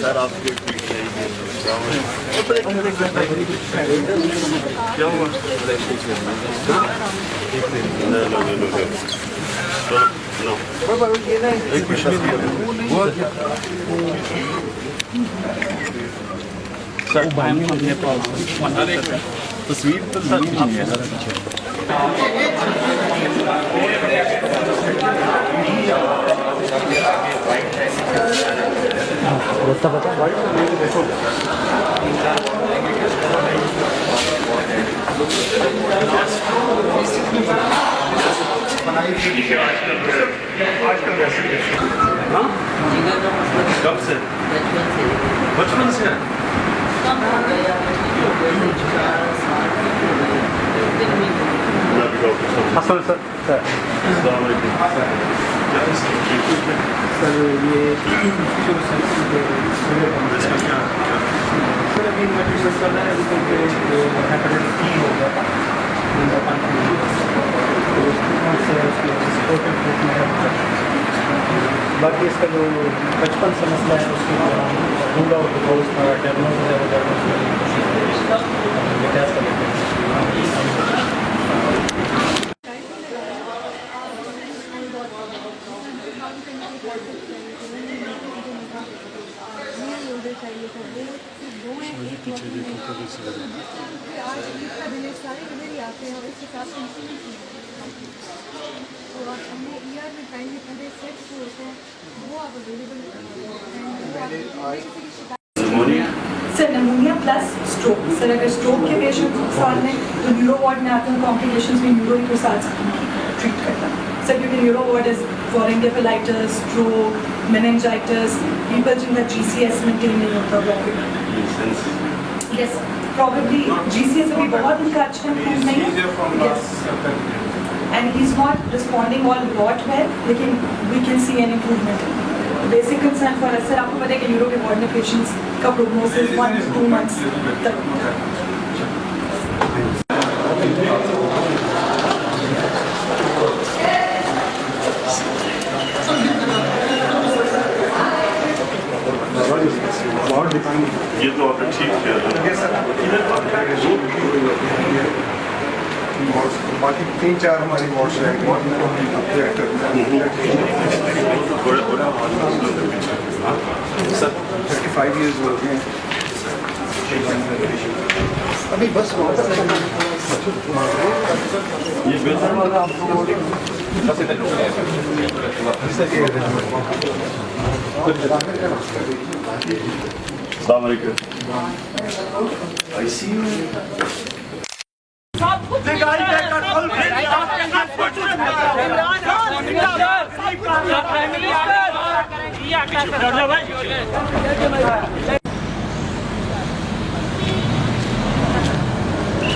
Sir आपके क्या हुआ? तस्वीर तो सर नहीं है कब से? बचपन से असल सर सर ये सर अभी मटेरियल चल रहा है अभी बाकी इसका जो बचपन से मसला है उसके रूल आउट चाहिए था वो दो हैं एक आज ईद का दिन है सारे इधर ही आते हैं और इस हिसाब से तो हमने ईयर में टाइम में पूरे सेट जो होते हैं वो आप available sir pneumonia plus stroke sir अगर स्ट्रोक के पेशेंट साल में तो न्यूरो वार्ड में आते हैं कॉम्प्लिकेशंस में न्यूरो ही तो साथ ट्रीट करता है सर क्योंकि neuro ward is for encephalitis stroke meningitis people जिनका GCS मेंटेन नहीं होता yes probably GCS अभी बहुत इनका अच्छा improve नहीं है yes and he's not responding all lot well लेकिन we can see an improvement basic concern for us sir आपको पता है कि न्यूरो के वार्ड में पेशेंट्स का प्रोग्नोसिस 1 to 2 months तक ये तो आपने ठीक किया बाकी 3-4 हमारी वॉर्ड्स हैं सर 35 years old हैं अभी बस ये बेहतर वाला आपको I see you. The guy that got all